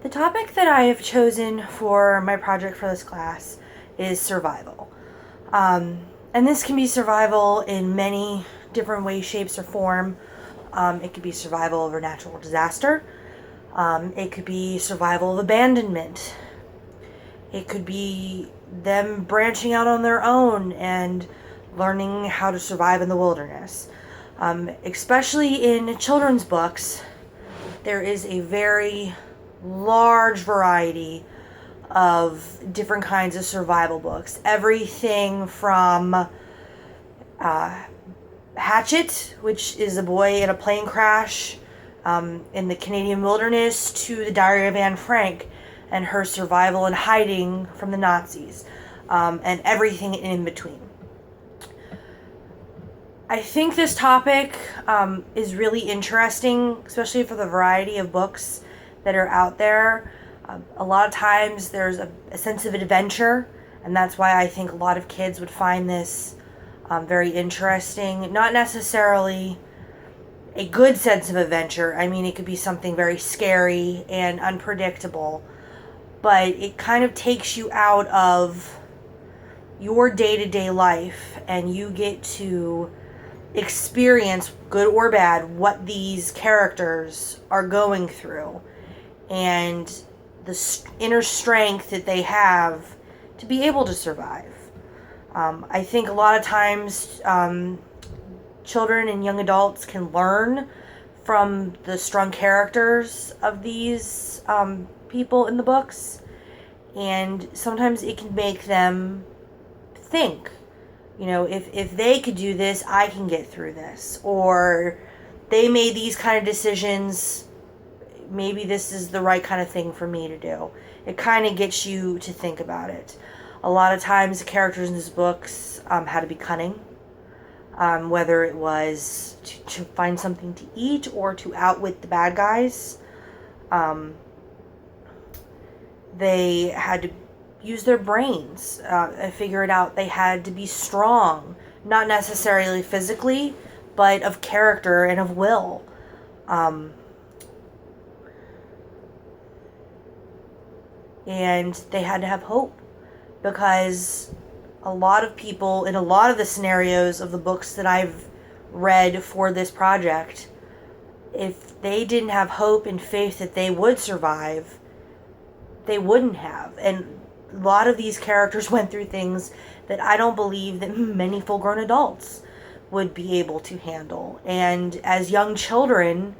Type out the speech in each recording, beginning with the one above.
The topic that I have chosen for my project for this class is survival. And this can be survival in many different ways, shapes, or form. It could be survival of a natural disaster. It could be survival of abandonment. It could be them branching out on their own and learning how to survive in the wilderness. Especially in children's books, there is a very large variety of different kinds of survival books. Everything from Hatchet, which is a boy in a plane crash in the Canadian wilderness, to The Diary of Anne Frank and her survival and hiding from the Nazis, and everything in between. I think this topic is really interesting, especially for the variety of books that are out there. A lot of times there's a sense of adventure, and that's why I think a lot of kids would find this very interesting. Not necessarily a good sense of adventure. I mean, it could be something very scary and unpredictable, but it kind of takes you out of your day-to-day life, and you get to experience, good or bad, what these characters are going through, and the inner strength that they have to be able to survive. I think a lot of times children and young adults can learn from the strong characters of these people in the books, and sometimes it can make them think, if they could do this, I can get through this, or they made these kind of decisions, maybe this is the right kind of thing for me to do. It kind of gets you to think about it. A lot of times the characters in these books had to be cunning, whether it was to find something to eat or to outwit the bad guys. They had to use their brains, figure it out. They had to be strong, not necessarily physically, but of character and of will. And they had to have hope, because a lot of people in a lot of the scenarios of the books that I've read for this project, if they didn't have hope and faith that they would survive, they wouldn't have. And a lot of these characters went through things that I don't believe that many full-grown adults would be able to handle. And as young children,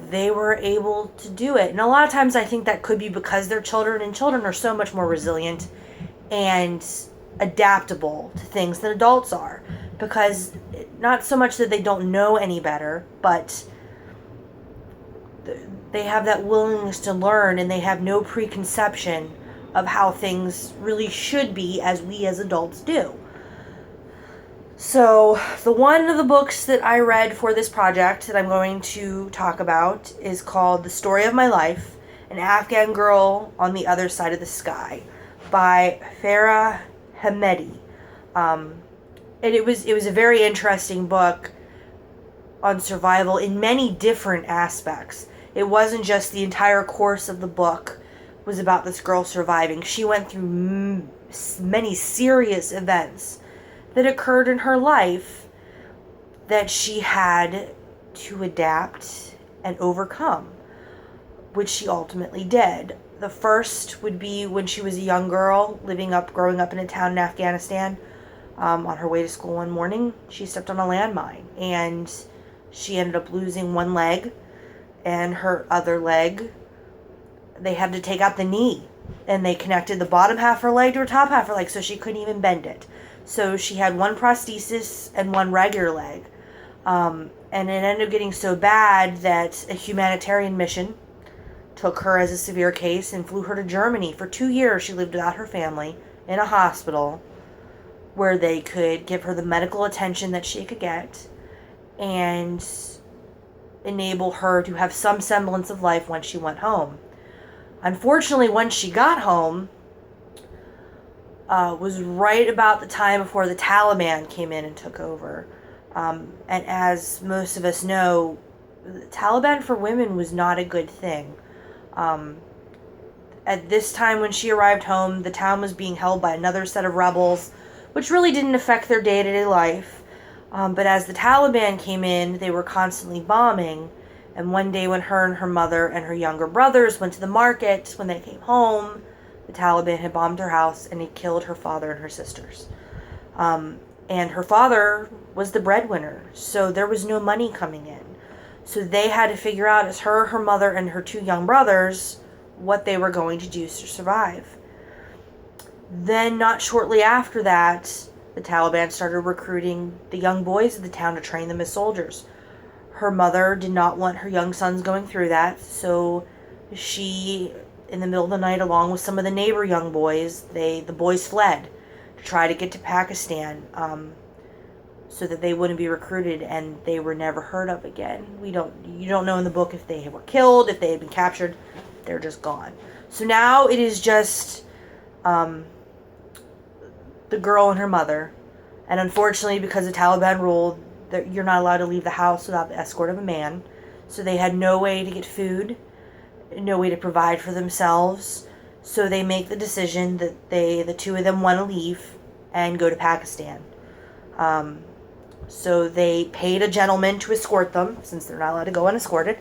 they were able to do it. And a lot of times I think that could be because they're children, and children are so much more resilient and adaptable to things than adults are. Because not so much that they don't know any better, but they have that willingness to learn, and they have no preconception of how things really should be as we as adults do. So, the one of the books that I read for this project that I'm going to talk about is called The Story of My Life, An Afghan Girl on the Other Side of the Sky by Farah Hemedi. And it was a very interesting book on survival in many different aspects. It wasn't just the entire course of the book was about this girl surviving. She went through many serious events that occurred in her life that she had to adapt and overcome, which she ultimately did. The first would be when she was a young girl growing up in a town in Afghanistan. On her way to school one morning, she stepped on a landmine, and she ended up losing one leg, and her other leg, they had to take out the knee, and they connected the bottom half of her leg to her top half of her leg, so she couldn't even bend it. So she had one prosthesis and one regular leg. And it ended up getting so bad that a humanitarian mission took her as a severe case and flew her to Germany. For 2 years, she lived without her family in a hospital where they could give her the medical attention that she could get and enable her to have some semblance of life when she went home. Unfortunately, when she got home, was right about the time before the Taliban came in and took over. And as most of us know, the Taliban for women was not a good thing. At this time when she arrived home, the town was being held by another set of rebels, which really didn't affect their day-to-day life. But as the Taliban came in, they were constantly bombing. And one day when her and her mother and her younger brothers went to the market, when they came home, the Taliban had bombed her house and had killed her father and her sisters. And her father was the breadwinner, so there was no money coming in. So they had to figure out, as her mother, and her two young brothers, what they were going to do to survive. Then, not shortly after that, the Taliban started recruiting the young boys of the town to train them as soldiers. Her mother did not want her young sons going through that, so she, in the middle of the night, along with some of the neighbor young boys, the boys fled to try to get to Pakistan, so that they wouldn't be recruited, and they were never heard of again. You don't know in the book if they were killed, if they had been captured. They're just gone. So now it is just the girl and her mother, and unfortunately, because the Taliban ruled that you're not allowed to leave the house without the escort of a man, so they had no way to get food, no way to provide for themselves. So they make the decision that the two of them want to leave and go to Pakistan. So they paid a gentleman to escort them, since they're not allowed to go unescorted,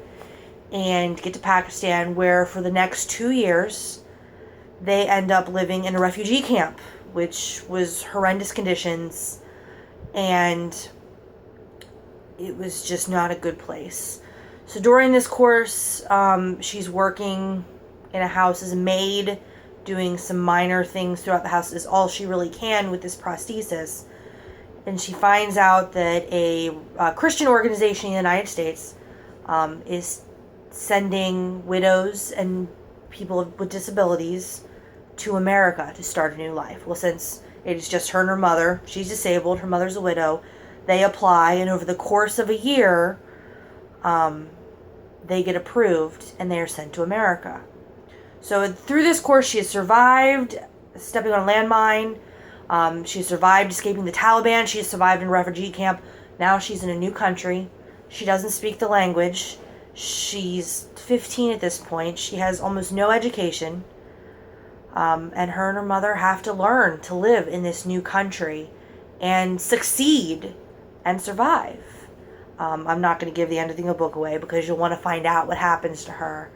and get to Pakistan, where for the next 2 years they end up living in a refugee camp, which was horrendous conditions, and it was just not a good place. So during this course, she's working in a house as a maid, doing some minor things throughout the house, is all she really can with this prosthesis. And she finds out that a Christian organization in the United States is sending widows and people with disabilities to America to start a new life. Well, since it is just her and her mother, she's disabled, her mother's a widow, they apply, and over the course of a year, they get approved, and they are sent to America. So through this course, she has survived stepping on a landmine. She survived escaping the Taliban. She survived in a refugee camp. Now she's in a new country. She doesn't speak the language. She's 15 at this point. She has almost no education. And her and her mother have to learn to live in this new country and succeed and survive. I'm not going to give the end of the book away because you'll want to find out what happens to her.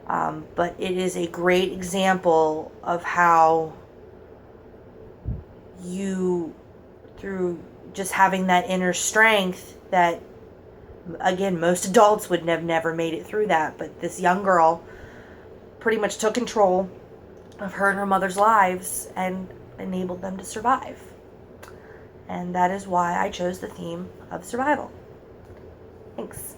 But it is a great example of how you, through just having that inner strength that, again, most adults would have never made it through that, but this young girl pretty much took control of her and her mother's lives and enabled them to survive. And that is why I chose the theme of survival. Thanks.